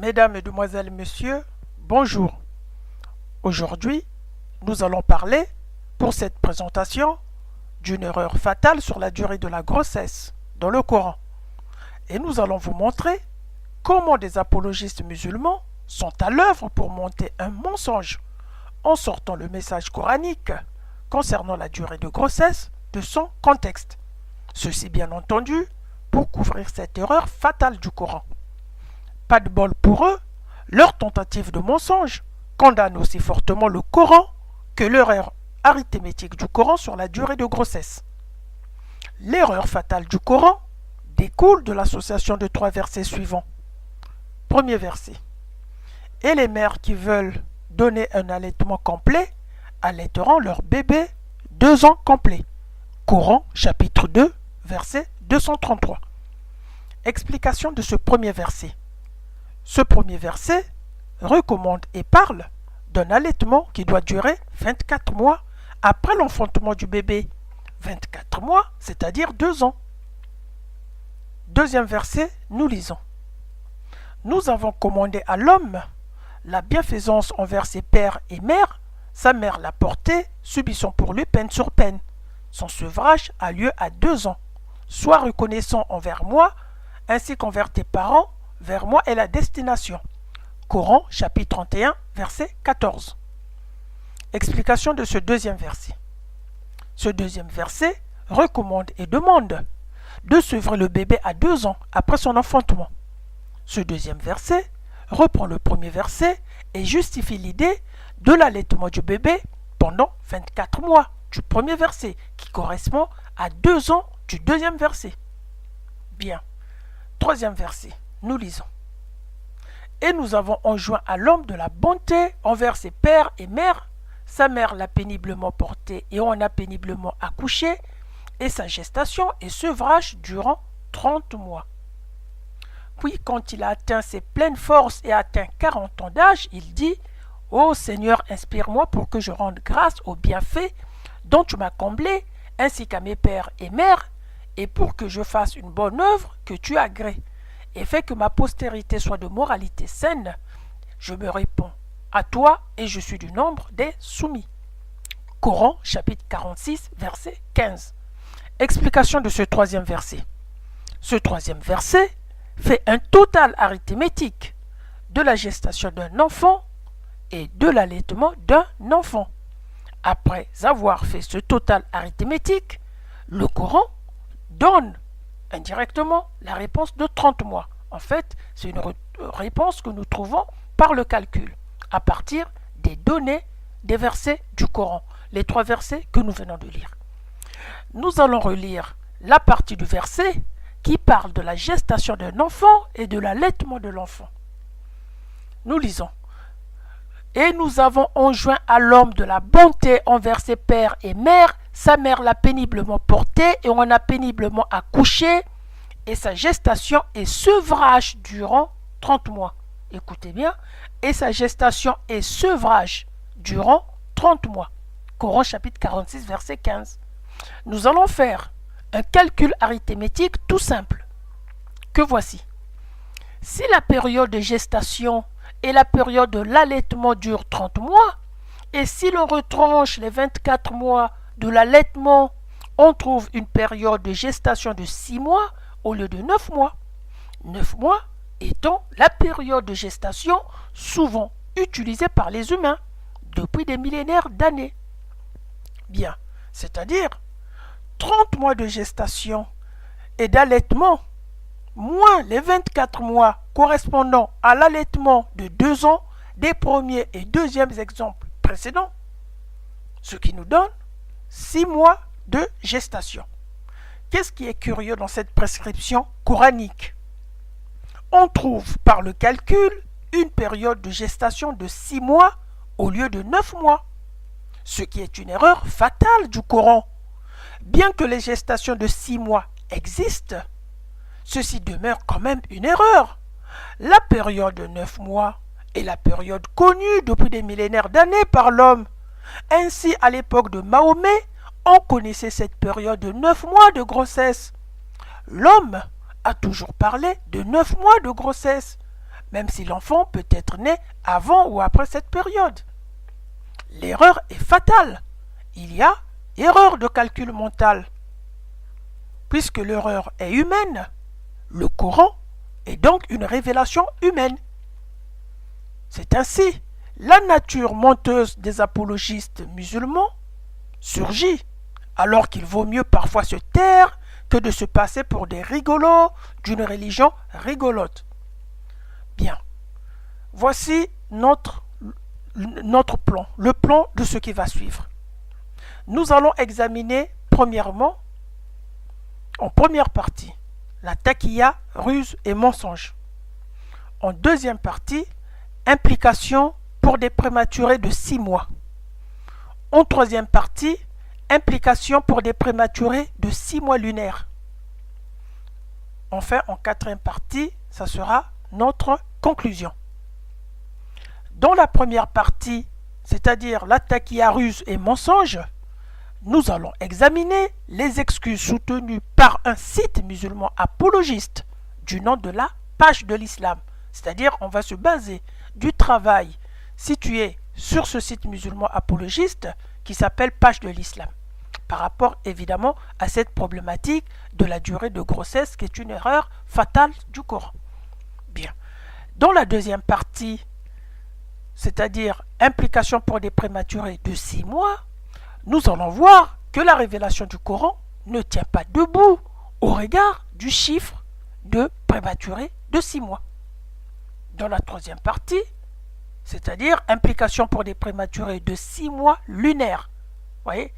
Mesdames, Mesdemoiselles, Messieurs, bonjour. Aujourd'hui, nous allons parler, pour cette présentation, d'une erreur fatale sur la durée de la grossesse dans le Coran. Et nous allons vous montrer comment des apologistes musulmans sont à l'œuvre pour monter un mensonge en sortant le message coranique concernant la durée de grossesse de son contexte. Ceci bien entendu pour couvrir cette erreur fatale du Coran. Pas de bol pour eux, leur tentative de mensonge condamne aussi fortement le Coran que l'erreur arithmétique du Coran sur la durée de grossesse. L'erreur fatale du Coran découle de l'association de trois versets suivants. Premier verset. Et les mères qui veulent donner un allaitement complet allaiteront leur bébé 2 ans complets. Coran chapitre 2 verset 233. Explication de ce premier verset. Ce premier verset recommande et parle d'un allaitement qui doit durer 24 mois après l'enfantement du bébé. 24 mois, c'est-à-dire 2 ans. Deuxième verset, nous lisons. Nous avons commandé à l'homme la bienfaisance envers ses pères et mères, sa mère l'a porté, subissant pour lui peine sur peine. Son sevrage a lieu à 2 ans. Sois reconnaissant envers moi, ainsi qu'envers tes parents, vers moi est la destination. Coran, chapitre 31, verset 14. Explication de ce deuxième verset. Ce deuxième verset recommande et demande de sevrer le bébé à 2 ans après son enfantement. Ce deuxième verset reprend le premier verset et justifie l'idée de l'allaitement du bébé pendant 24 mois du premier verset, qui correspond à 2 ans du deuxième verset. Bien. Troisième verset. Nous lisons. Et nous avons enjoint à l'homme de la bonté envers ses pères et mères. Sa mère l'a péniblement porté et on a péniblement accouché, et sa gestation et sevrage durant 30 mois. Puis quand il a atteint ses pleines forces et atteint 40 ans d'âge, il dit « Ô Seigneur, inspire-moi pour que je rende grâce aux bienfaits dont tu m'as comblé, ainsi qu'à mes pères et mères, et pour que je fasse une bonne œuvre que tu agrées. Et fais que ma postérité soit de moralité saine. Je me réponds à toi et je suis du nombre des soumis. » Coran, chapitre 46, verset 15. Explication de ce troisième verset. Ce troisième verset fait un total arithmétique de la gestation d'un enfant et de l'allaitement d'un enfant. Après avoir fait ce total arithmétique, le Coran donne indirectement la réponse de 30 mois. En fait, c'est une réponse que nous trouvons par le calcul, à partir des données des versets du Coran, les 3 versets que nous venons de lire. Nous allons relire la partie du verset qui parle de la gestation d'un enfant et de l'allaitement de l'enfant. Nous lisons. Et nous avons enjoint à l'homme de la bonté envers ses pères et mères, sa mère l'a péniblement porté et on a péniblement accouché, et sa gestation et sevrage durant 30 mois. Écoutez bien, et sa gestation et sevrage durant 30 mois. Coran chapitre 46, verset 15. Nous allons faire un calcul arithmétique tout simple, que voici. Si la période de gestation et la période de l'allaitement dure 30 mois, et si l'on retranche les 24 mois de l'allaitement, on trouve une période de gestation de 6 mois au lieu de 9 mois. 9 mois étant la période de gestation souvent utilisée par les humains depuis des millénaires d'années. Bien, c'est-à-dire 30 mois de gestation et d'allaitement, moins les 24 mois correspondant à l'allaitement de 2 ans des premiers et deuxièmes exemples précédents, ce qui nous donne 6 mois de gestation. Qu'est-ce qui est curieux dans cette prescription coranique? On trouve par le calcul une période de gestation de 6 mois au lieu de 9 mois, ce qui est une erreur fatale du Coran. Bien que les gestations de 6 mois existent, ceci demeure quand même une erreur. La période de 9 mois est la période connue depuis des millénaires d'années par l'homme. Ainsi, à l'époque de Mahomet, on connaissait cette période de 9 mois de grossesse. L'homme a toujours parlé de 9 mois de grossesse, même si l'enfant peut être né avant ou après cette période. L'erreur est fatale. Il y a erreur de calcul mental. Puisque l'erreur est humaine, le Coran est donc une révélation humaine. C'est ainsi, la nature menteuse des apologistes musulmans surgit, alors qu'il vaut mieux parfois se taire que de se passer pour des rigolos d'une religion rigolote. Bien, voici notre plan, le plan de ce qui va suivre. Nous allons examiner premièrement, en première partie, la taqiya, ruse et mensonge. En deuxième partie, implication pour des prématurés de 6 mois. En troisième partie, implication pour des prématurés de 6 mois lunaires. Enfin, en quatrième partie, ça sera notre conclusion. Dans la première partie, c'est-à-dire la taqiya, ruse et mensonge, nous allons examiner les excuses soutenues par un site musulman apologiste du nom de la page de l'islam. C'est-à-dire, on va se baser du travail situé sur ce site musulman apologiste qui s'appelle page de l'islam, par rapport évidemment à cette problématique de la durée de grossesse qui est une erreur fatale du Coran. Bien. Dans la deuxième partie, c'est-à-dire implication pour des prématurés de 6 mois, nous allons voir que la révélation du Coran ne tient pas debout au regard du chiffre de prématurés de 6 mois. Dans la troisième partie, c'est-à-dire implication pour des prématurés de 6 mois lunaires. Vous voyez,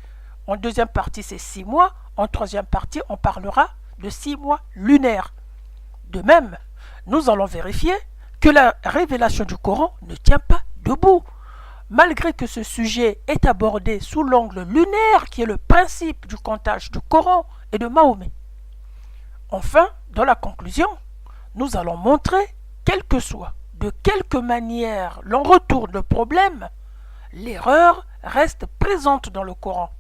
en deuxième partie, c'est 6 mois. En troisième partie, on parlera de 6 mois lunaires. De même, nous allons vérifier que la révélation du Coran ne tient pas debout, malgré que ce sujet est abordé sous l'angle lunaire qui est le principe du comptage du Coran et de Mahomet. Enfin, dans la conclusion, nous allons montrer, quel que soit, de quelque manière l'on retourne le problème, l'erreur reste présente dans le Coran.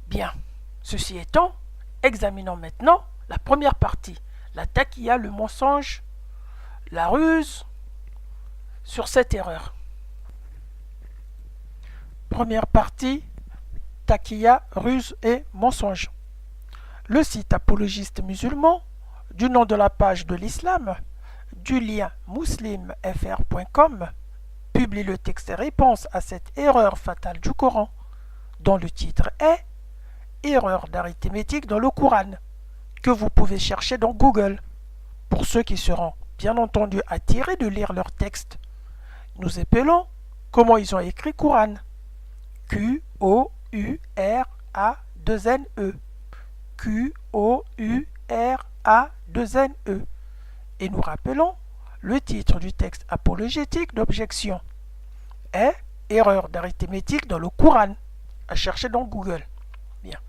Bien, ceci étant, examinons maintenant la première partie, la taqiya, le mensonge, la ruse, sur cette erreur. Première partie, taqiya, ruse et mensonge. Le site apologiste musulman, du nom de la page de l'islam, du lien muslimfr.com, publie le texte et réponse à cette erreur fatale du Coran, dont le titre est Erreur d'arithmétique dans le Coran, que vous pouvez chercher dans Google. Pour ceux qui seront bien entendu attirés de lire leur texte, nous appelons comment ils ont écrit Coran. Q-O-U-R-A-2-N-E. Q-O-U-R-A-2-N-E. Et nous rappelons le titre du texte apologétique d'objection est Erreur d'arithmétique dans le Coran, à chercher dans Google. Bien.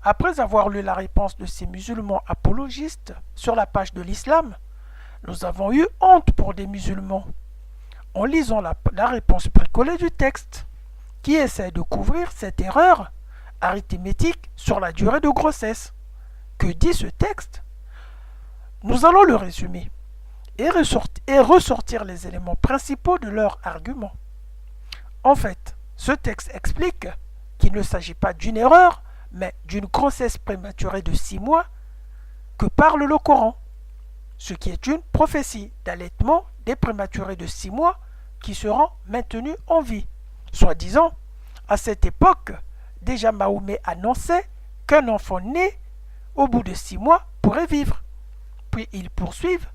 Après avoir lu la réponse de ces musulmans apologistes sur la page de l'islam, nous avons eu honte pour des musulmans en lisant la réponse bricolée du texte qui essaie de couvrir cette erreur arithmétique sur la durée de grossesse. Que dit ce texte? Nous allons le résumer et ressortir les éléments principaux de leur argument. En fait, ce texte explique qu'il ne s'agit pas d'une erreur, mais d'une grossesse prématurée de 6 mois que parle le Coran, ce qui est une prophétie d'allaitement des prématurés de 6 mois qui seront maintenus en vie. Soi-disant, à cette époque, déjà Mahomet annonçait qu'un enfant né au bout de 6 mois pourrait vivre. Puis ils poursuivent.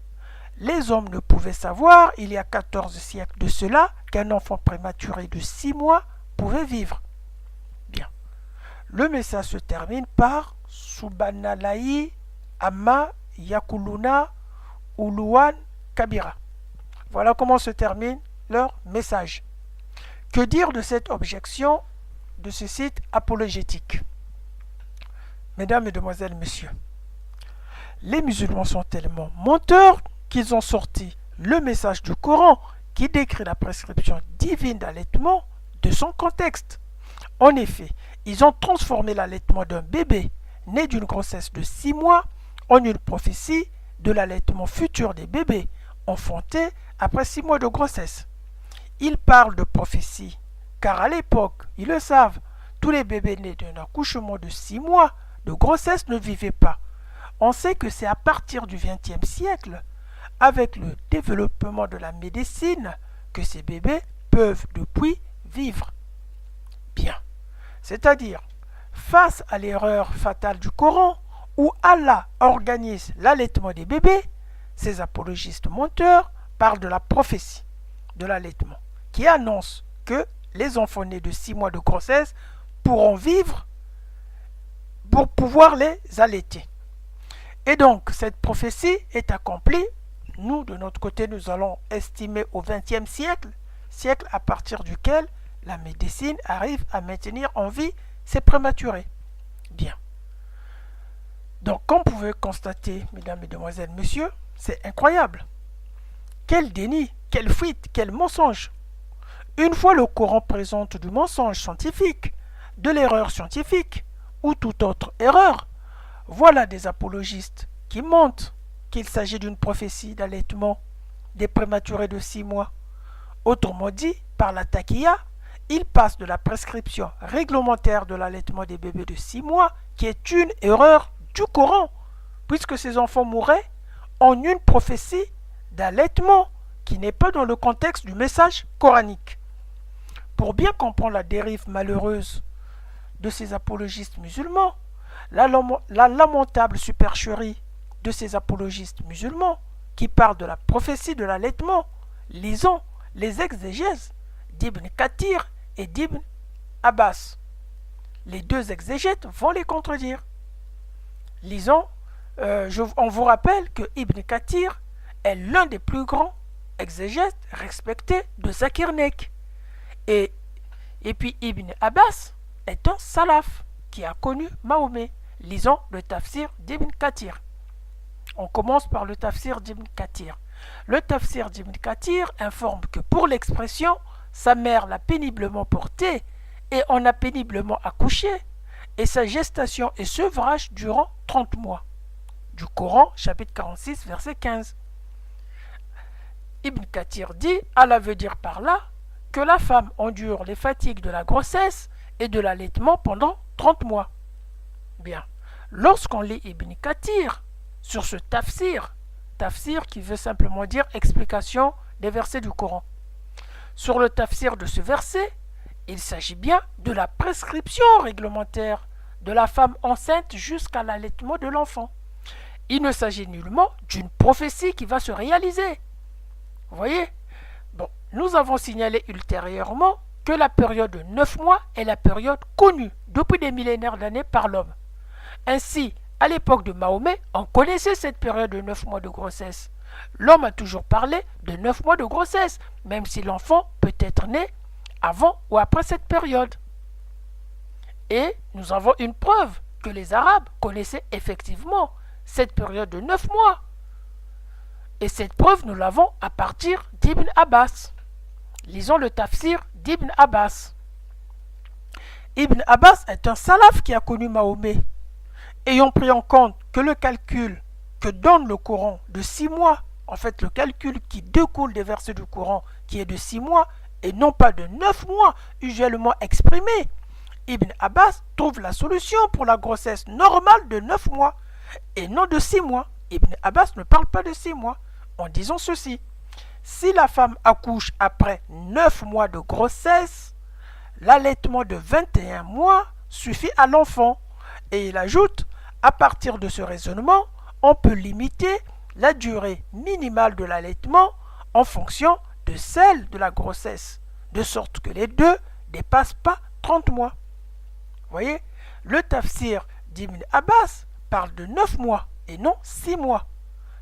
Les hommes ne pouvaient savoir, il y a 14 siècles de cela, qu'un enfant prématuré de 6 mois pouvait vivre. Bien. Le message se termine par Subhanallah Amma Yakuluna Uluwan Kabira. Voilà comment se termine leur message. Que dire de cette objection de ce site apologétique? Mesdames, Mesdemoiselles, Messieurs, les musulmans sont tellement menteurs qu'ils ont sorti le message du Coran qui décrit la prescription divine d'allaitement de son contexte. En effet, ils ont transformé l'allaitement d'un bébé né d'une grossesse de 6 mois en une prophétie de l'allaitement futur des bébés enfantés après 6 mois de grossesse. Ils parlent de prophétie, car à l'époque, ils le savent, tous les bébés nés d'un accouchement de 6 mois de grossesse ne vivaient pas. On sait que c'est à partir du XXe siècle, avec le développement de la médecine, que ces bébés peuvent depuis vivre. Bien. C'est-à-dire, face à l'erreur fatale du Coran, où Allah organise l'allaitement des bébés, ces apologistes menteurs parlent de la prophétie de l'allaitement, qui annonce que les enfants nés de 6 mois de grossesse pourront vivre pour pouvoir les allaiter. Et donc, cette prophétie est accomplie. Nous, de notre côté, nous allons estimer au XXe siècle, siècle à partir duquel la médecine arrive à maintenir en vie ces prématurés. Bien. Donc, comme vous pouvez constater, mesdames, mesdemoiselles, messieurs, c'est incroyable. Quel déni, quelle fuite, quel mensonge. Une fois le Coran présente du mensonge scientifique, de l'erreur scientifique ou toute autre erreur, voilà des apologistes qui montrent qu'il s'agit d'une prophétie d'allaitement des prématurés de 6 mois. Autrement dit, par la taqiya, ils passent de la prescription réglementaire de l'allaitement des bébés de 6 mois, qui est une erreur du Coran, puisque ces enfants mourraient, en une prophétie d'allaitement qui n'est pas dans le contexte du message coranique. Pour bien comprendre la dérive malheureuse de ces apologistes musulmans, la lamentable supercherie de ces apologistes musulmans qui parlent de la prophétie de l'allaitement, lisons les exégèses d'Ibn Kathir et d'Ibn Abbas. Les deux exégètes vont les contredire. Lisons, on vous rappelle que Ibn Kathir est l'un des plus grands exégètes respectés de Zakir Nek. Et puis Ibn Abbas est un salaf qui a connu Mahomet. Lisons le tafsir d'Ibn Kathir. On commence par le tafsir d'Ibn Kathir. Le tafsir d'Ibn Kathir informe que pour l'expression « sa mère l'a péniblement porté et en a péniblement accouché » et sa gestation et sevrage durant 30 mois. Du Coran, chapitre 46, verset 15. Ibn Kathir dit, Allah veut dire par là, que la femme endure les fatigues de la grossesse et de l'allaitement pendant 30 mois. Bien. Lorsqu'on lit Ibn Kathir sur ce tafsir qui veut simplement dire explication des versets du Coran, sur le tafsir de ce verset, il s'agit bien de la prescription réglementaire de la femme enceinte jusqu'à l'allaitement de l'enfant. Il ne s'agit nullement d'une prophétie qui va se réaliser. Vous voyez? Bon, nous avons signalé ultérieurement que la période de 9 mois est la période connue depuis des millénaires d'années par l'homme. Ainsi, à l'époque de Mahomet, on connaissait cette période de 9 mois de grossesse. L'homme a toujours parlé de 9 mois de grossesse, même si l'enfant peut être né avant ou après cette période. Et nous avons une preuve que les Arabes connaissaient effectivement cette période de 9 mois. Et cette preuve, nous l'avons à partir d'Ibn Abbas. Lisons le tafsir d'Ibn Abbas. Ibn Abbas est un salaf qui a connu Mahomet. Ayant pris en compte que le calcul que donne le Coran de 6 mois, en fait le calcul qui découle des versets du Coran qui est de 6 mois et non pas de 9 mois usuellement exprimé, Ibn Abbas trouve la solution pour la grossesse normale de 9 mois et non de 6 mois. Ibn Abbas ne parle pas de 6 mois en disant ceci. Si la femme accouche après 9 mois de grossesse, l'allaitement de 21 mois suffit à l'enfant. Et il ajoute, à partir de ce raisonnement, on peut limiter la durée minimale de l'allaitement en fonction de celle de la grossesse, de sorte que les deux ne dépassent pas 30 mois. Vous voyez, le tafsir d'Ibn Abbas parle de 9 mois et non 6 mois.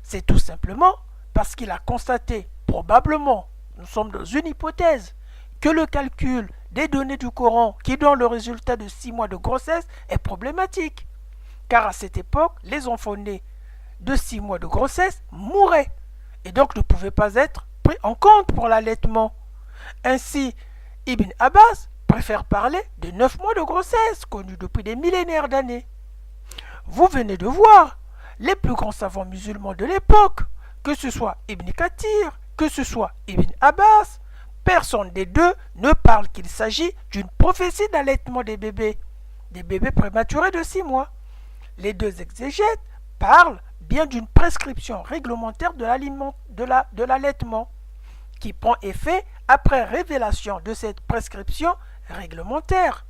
C'est tout simplement parce qu'il a constaté, probablement, nous sommes dans une hypothèse, que le calcul des données du Coran qui donne le résultat de 6 mois de grossesse est problématique. Car à cette époque, les enfants nés de 6 mois de grossesse mouraient et donc ne pouvaient pas être pris en compte pour l'allaitement. Ainsi, Ibn Abbas préfère parler de 9 mois de grossesse connus depuis des millénaires d'années. Vous venez de voir, les plus grands savants musulmans de l'époque que ce soit Ibn Kathir, que ce soit Ibn Abbas, personne des deux ne parle qu'il s'agit d'une prophétie d'allaitement des bébés prématurés de 6 mois. Les deux exégètes parlent bien d'une prescription réglementaire de l'allaitement, qui prend effet après révélation de cette prescription réglementaire.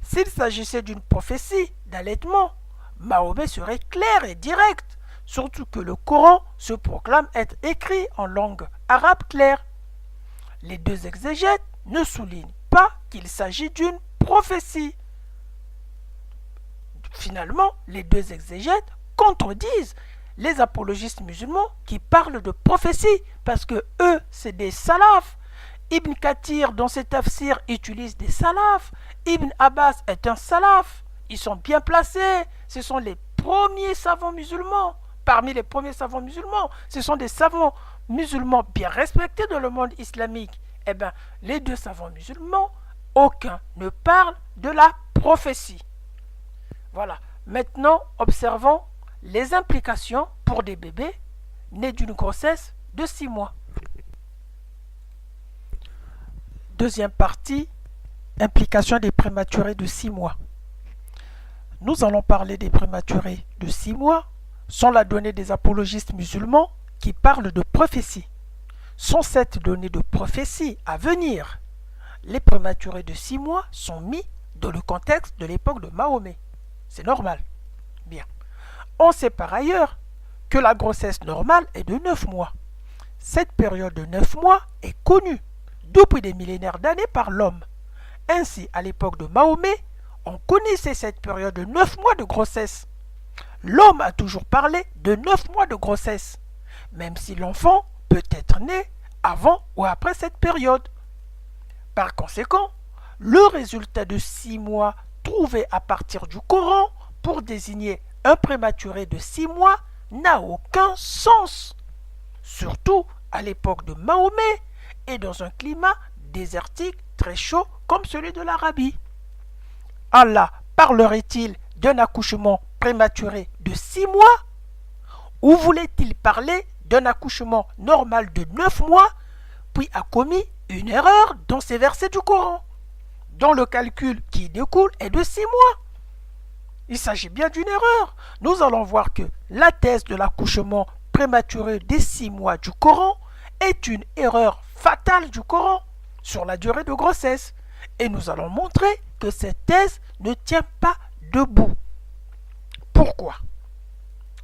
S'il s'agissait d'une prophétie d'allaitement, Mahomet serait clair et direct, surtout que le Coran se proclame être écrit en langue arabe claire. Les deux exégètes ne soulignent pas qu'il s'agit d'une prophétie. Finalement, les deux exégètes contredisent les apologistes musulmans qui parlent de prophétie, parce que eux, c'est des salafs. Ibn Kathir, dans ses tafsirs, utilise des salafs. Ibn Abbas est un salaf. Ils sont bien placés. Ce sont les premiers savants musulmans. Parmi les premiers savants musulmans, ce sont des savants musulmans bien respectés dans le monde islamique. Eh bien, les deux savants musulmans, aucun ne parle de la prophétie. Voilà. Maintenant, observons les implications pour des bébés nés d'une grossesse de 6 mois. Deuxième partie, implications des prématurés de 6 mois. Nous allons parler des prématurés de 6 mois sans la donnée des apologistes musulmans qui parlent de prophétie. Sans cette donnée de prophétie à venir, les prématurés de 6 mois sont mis dans le contexte de l'époque de Mahomet. C'est normal. Bien. On sait par ailleurs que la grossesse normale est de 9 mois. Cette période de 9 mois est connue depuis des millénaires d'années par l'homme. Ainsi, à l'époque de Mahomet, on connaissait cette période de 9 mois de grossesse. L'homme a toujours parlé de 9 mois de grossesse, même si l'enfant peut être né avant ou après cette période. Par conséquent, le résultat de 6 mois trouvé à partir du Coran pour désigner un prématuré de 6 mois n'a aucun sens, surtout à l'époque de Mahomet et dans un climat désertique très chaud comme celui de l'Arabie. Allah parlerait-il d'un accouchement prématuré de 6 mois ou voulait-il parler d'un accouchement normal de 9 mois puis a commis une erreur dans ces versets du Coran dont le calcul qui découle est de 6 mois? Il s'agit bien d'une erreur. Nous allons voir que la thèse de l'accouchement prématuré des 6 mois du Coran est une erreur fatale du Coran sur la durée de grossesse. Et nous allons montrer que cette thèse ne tient pas debout. Pourquoi?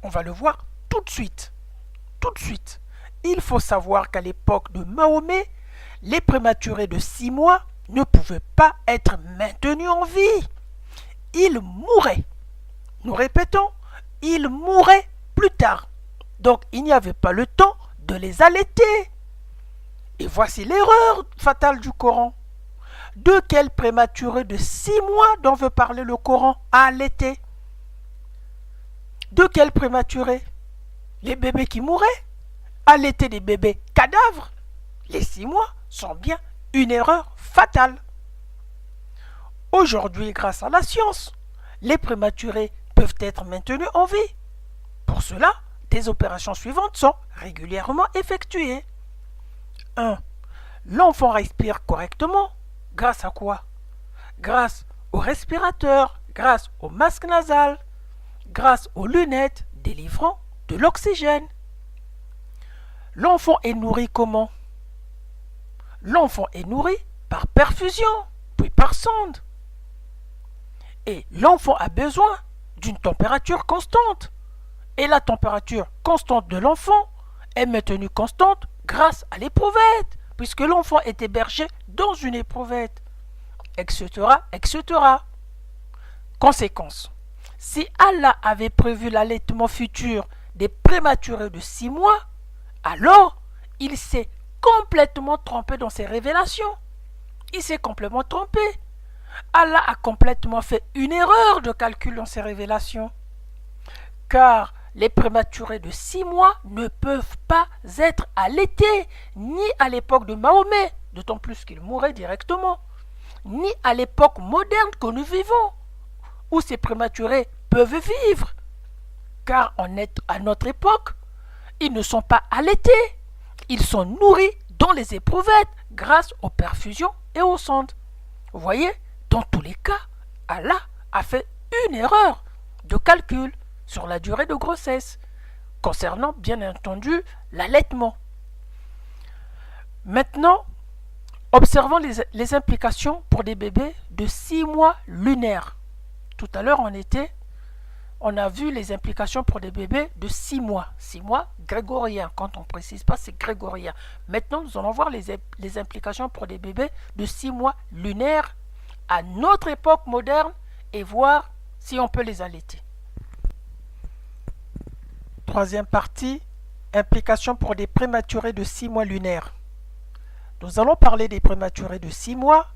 On va le voir tout de suite. Tout de suite. Il faut savoir qu'à l'époque de Mahomet, les prématurés de 6 mois ne pouvaient pas être maintenus en vie. Ils mouraient. Nous répétons, ils mouraient plus tard. Donc il n'y avait pas le temps de les allaiter. Et voici l'erreur fatale du Coran. De quel prématuré de 6 mois dont veut parler le Coran à allaiter? De quel prématuré? Les bébés qui mouraient? Allaiter des bébés cadavres? Les 6 mois sont bien une erreur fatale. Aujourd'hui, grâce à la science, les prématurés peuvent être maintenus en vie. Pour cela, des opérations suivantes sont régulièrement effectuées. 1. L'enfant respire correctement. Grâce à quoi? Grâce au respirateur, grâce au masque nasal, grâce aux lunettes délivrant de l'oxygène. L'enfant est nourri comment? L'enfant est nourri par perfusion, puis par sonde. Et l'enfant a besoin d'une température constante. Et la température constante de l'enfant est maintenue constante grâce à l'éprouvette, puisque l'enfant est hébergé dans une éprouvette, etc., etc. Conséquence, si Allah avait prévu l'allaitement futur des prématurés de 6 mois, alors il s'est complètement trompé dans ses révélations. Il s'est complètement trompé. Allah a complètement fait une erreur de calcul dans ses révélations. Car les prématurés de 6 mois ne peuvent pas être allaités, ni à l'époque de Mahomet, d'autant plus qu'il mourait directement, ni à l'époque moderne que nous vivons, où ces prématurés peuvent vivre. Car à notre époque, Ils ne sont pas allaités. Ils sont nourris dans les éprouvettes grâce aux perfusions et aux sondes. Vous voyez, dans tous les cas, Allah a fait une erreur de calcul sur la durée de grossesse, concernant bien entendu l'allaitement. Maintenant, observons les implications pour des bébés de 6 mois lunaires. Tout à l'heure, on a vu les implications pour des bébés de 6 mois. 6 mois grégoriens. Quand on ne précise pas, c'est grégorien. Maintenant, nous allons voir les implications pour des bébés de 6 mois lunaires à notre époque moderne et voir si on peut les allaiter. Troisième partie, implications pour des prématurés de 6 mois lunaires. Nous allons parler des prématurés de 6 mois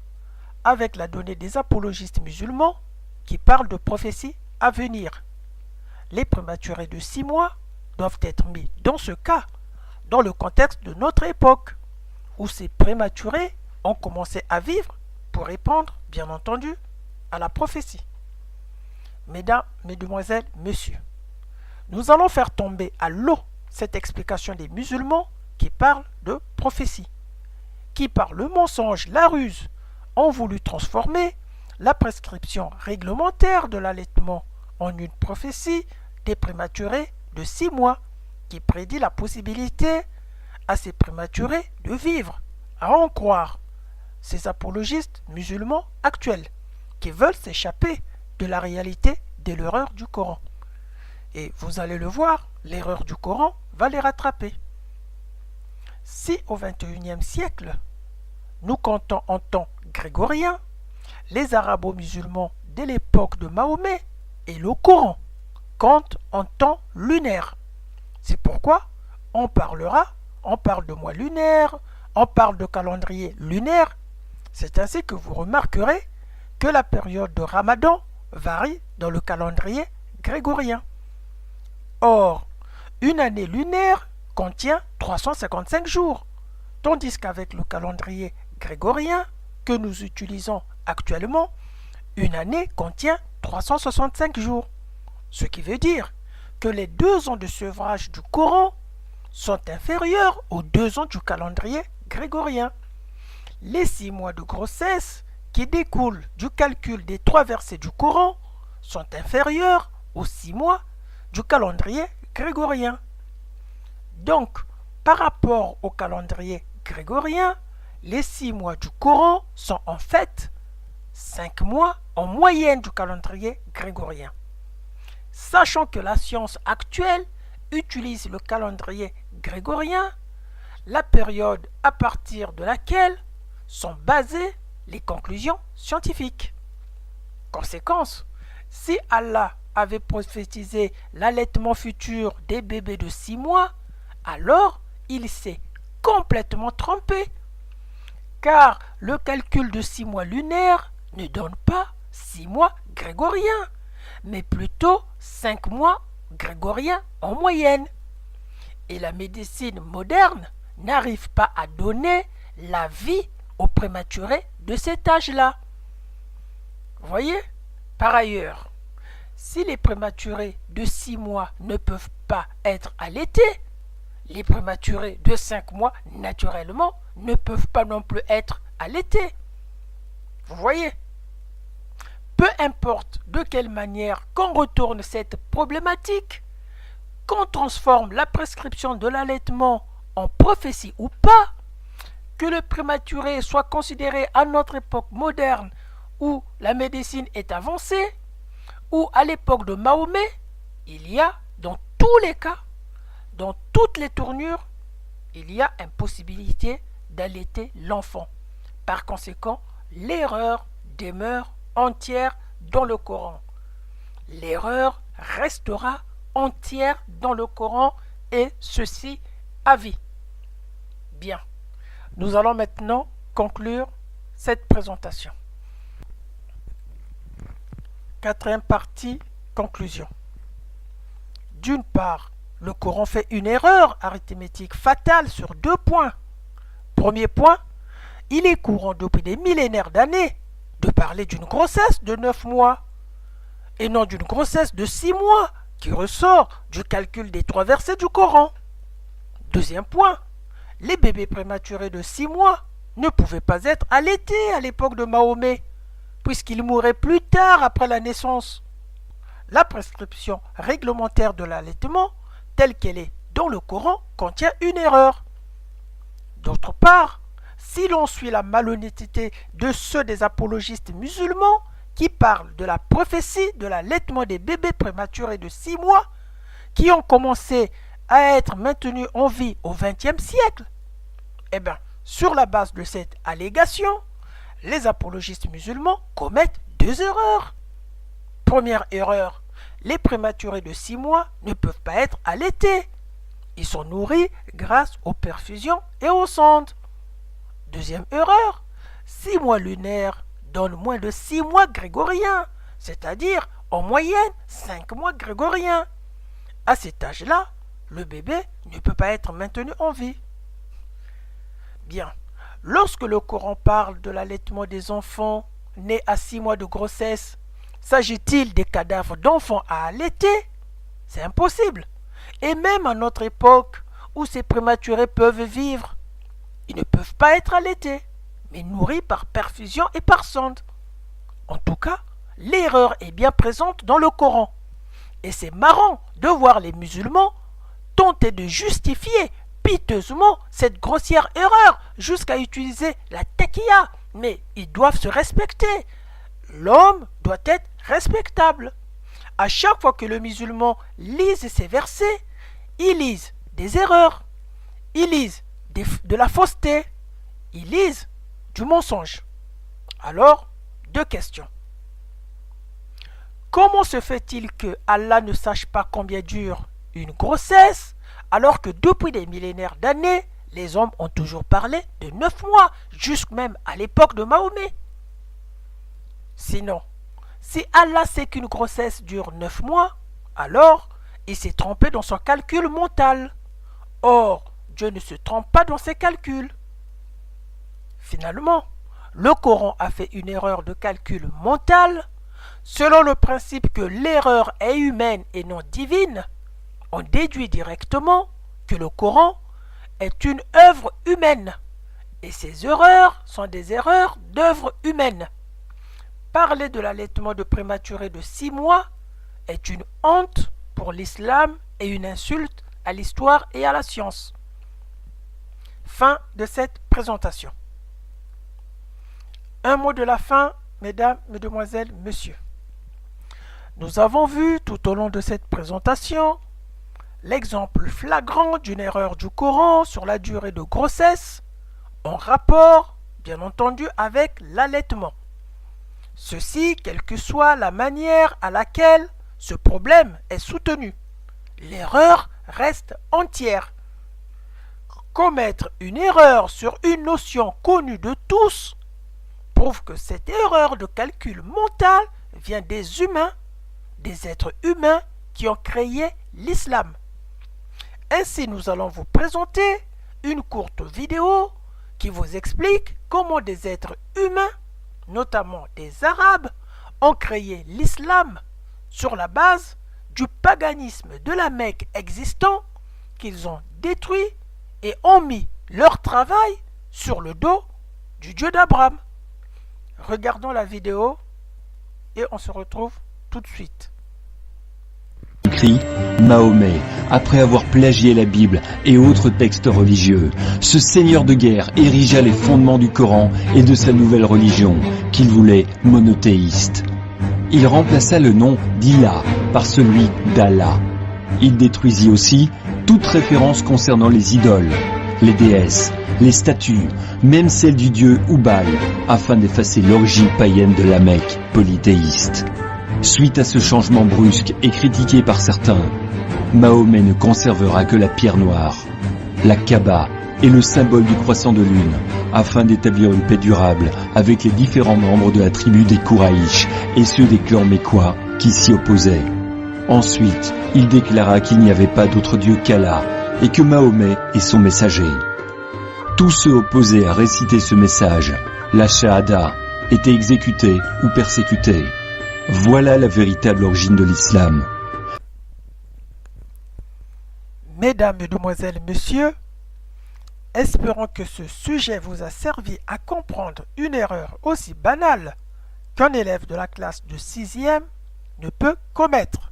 avec la donnée des apologistes musulmans qui parlent de prophéties à venir. Les prématurés de 6 mois doivent être mis dans ce cas dans le contexte de notre époque où ces prématurés ont commencé à vivre pour répondre, bien entendu, à la prophétie. Mesdames, mesdemoiselles, messieurs, nous allons faire tomber à l'eau cette explication des musulmans qui parlent de prophétie, qui par le mensonge, la ruse, ont voulu transformer la prescription réglementaire de l'allaitement en une prophétie des prématurés de 6 mois qui prédit la possibilité à ces prématurés de vivre, à en croire ces apologistes musulmans actuels qui veulent s'échapper de la réalité de l'erreur du Coran. Et vous allez le voir, l'erreur du Coran va les rattraper. Si au XXIe siècle, nous comptons en temps grégorien, les arabo-musulmans de l'époque de Mahomet et le Coran comptent en temps lunaire. C'est pourquoi on parle de mois lunaire, on parle de calendrier lunaire. C'est ainsi que vous remarquerez que la période de Ramadan varie dans le calendrier grégorien. Or, une année lunaire contient 355 jours, tandis qu'avec le calendrier grégorien que nous utilisons actuellement, une année contient 365 jours. Ce qui veut dire que les 2 ans de sevrage du Coran sont inférieurs aux 2 ans du calendrier grégorien. Les 6 mois de grossesse qui découlent du calcul des 3 versets du Coran sont inférieurs aux 6 mois du calendrier grégorien. Donc, par rapport au calendrier grégorien, les 6 mois du Coran sont en fait 5 mois en moyenne du calendrier grégorien. Sachant que la science actuelle utilise le calendrier grégorien, la période à partir de laquelle sont basées les conclusions scientifiques. Conséquence, si Allah avait prophétisé l'allaitement futur des bébés de 6 mois, alors il s'est complètement trompé. Car le calcul de 6 mois lunaires ne donne pas 6 mois grégoriens, mais plutôt 5 mois grégoriens en moyenne. Et la médecine moderne n'arrive pas à donner la vie aux prématurés de cet âge-là. Vous voyez? Par ailleurs, si les prématurés de 6 mois ne peuvent pas être allaités, les prématurés de 5 mois, naturellement, ne peuvent pas non plus être allaités. Vous voyez? Peu importe de quelle manière qu'on retourne cette problématique, qu'on transforme la prescription de l'allaitement en prophétie ou pas, que le prématuré soit considéré à notre époque moderne où la médecine est avancée, ou à l'époque de Mahomet, il y a dans tous les cas, dans toutes les tournures, il y a impossibilité d'allaiter l'enfant. Par conséquent, l'erreur demeure entière dans le Coran. L'erreur restera entière dans le Coran et ceci à vie. Bien, nous allons maintenant conclure cette présentation. Quatrième partie, conclusion. D'une part, le Coran fait une erreur arithmétique fatale sur 2 points. Premier point, il est courant depuis des millénaires d'années de parler d'une grossesse de 9 mois et non d'une grossesse de 6 mois qui ressort du calcul des 3 versets du Coran. Deuxième point, les bébés prématurés de 6 mois ne pouvaient pas être allaités à l'époque de Mahomet, puisqu'ils mouraient plus tard après la naissance. La prescription réglementaire de l'allaitement, telle qu'elle est dans le Coran, contient une erreur. D'autre part, si l'on suit la malhonnêteté de ceux des apologistes musulmans qui parlent de la prophétie de l'allaitement des bébés prématurés de 6 mois, qui ont commencé à être maintenus en vie au XXe siècle, eh bien, sur la base de cette allégation, les apologistes musulmans commettent deux erreurs. Première erreur, les prématurés de 6 mois ne peuvent pas être allaités. Ils sont nourris grâce aux perfusions et aux sondes. Deuxième erreur, 6 mois lunaires donnent moins de 6 mois grégoriens, c'est-à-dire en moyenne 5 mois grégoriens. À cet âge-là, le bébé ne peut pas être maintenu en vie. Bien, lorsque le Coran parle de l'allaitement des enfants nés à 6 mois de grossesse, s'agit-il des cadavres d'enfants à allaiter? C'est impossible. Et même à notre époque, où ces prématurés peuvent vivre, ils ne peuvent pas être allaités, mais nourris par perfusion et par sonde. En tout cas, l'erreur est bien présente dans le Coran. Et c'est marrant de voir les musulmans tenter de justifier piteusement cette grossière erreur jusqu'à utiliser la taqiyya. Mais ils doivent se respecter. L'homme doit être respectable. À chaque fois que le musulman lise ces versets, il lise des erreurs, il lise de la fausseté, il lise du mensonge. Alors, deux questions. Comment se fait-il que Allah ne sache pas combien dure une grossesse, alors que depuis des millénaires d'années, les hommes ont toujours parlé de 9 mois, jusqu'à même à l'époque de Mahomet? Sinon, si Allah sait qu'une grossesse dure 9 mois, alors il s'est trompé dans son calcul mental. Or, Dieu ne se trompe pas dans ses calculs. Finalement, le Coran a fait une erreur de calcul mental. Selon le principe que l'erreur est humaine et non divine, on déduit directement que le Coran est une œuvre humaine. Et ces erreurs sont des erreurs d'œuvre humaine. Parler de l'allaitement de prématurés de 6 mois est une honte pour l'islam et une insulte à l'histoire et à la science. Fin de cette présentation. Un mot de la fin, mesdames, mesdemoiselles, messieurs. Nous avons vu tout au long de cette présentation l'exemple flagrant d'une erreur du Coran sur la durée de grossesse en rapport, bien entendu, avec l'allaitement. Ceci, quelle que soit la manière à laquelle ce problème est soutenu. L'erreur reste entière. Commettre une erreur sur une notion connue de tous prouve que cette erreur de calcul mental vient des humains, des êtres humains qui ont créé l'islam. Ainsi, nous allons vous présenter une courte vidéo qui vous explique comment des êtres humains, notamment des Arabes, ont créé l'islam sur la base du paganisme de la Mecque existant qu'ils ont détruit et ont mis leur travail sur le dos du Dieu d'Abraham. Regardons la vidéo et on se retrouve tout de suite. Mahomet, après avoir plagié la Bible et autres textes religieux, ce seigneur de guerre érigea les fondements du Coran et de sa nouvelle religion, qu'il voulait monothéiste. Il remplaça le nom d'Ilah par celui d'Allah. Il détruisit aussi toute référence concernant les idoles, les déesses, les statues, même celles du dieu Hubal, afin d'effacer l'origine païenne de la Mecque polythéiste. Suite à ce changement brusque et critiqué par certains, Mahomet ne conservera que la pierre noire, la Kaaba et le symbole du croissant de lune, afin d'établir une paix durable avec les différents membres de la tribu des Kouraïch et ceux des clans mécois qui s'y opposaient. Ensuite, il déclara qu'il n'y avait pas d'autre dieu qu'Allah et que Mahomet est son messager. Tous ceux opposés à réciter ce message, la Shahada, étaient exécutés ou persécutés. Voilà la véritable origine de l'islam. Mesdames, Mesdemoiselles, Messieurs, Espérons que ce sujet vous a servi à comprendre une erreur aussi banale qu'un élève de la classe de 6e ne peut commettre.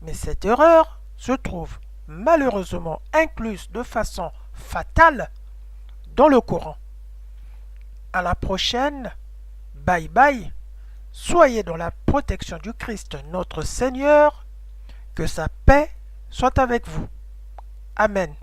Mais cette erreur se trouve malheureusement incluse de façon fatale dans le Coran. À la prochaine, bye bye, soyez dans la protection du Christ notre Seigneur, que sa paix soit avec vous. Amen.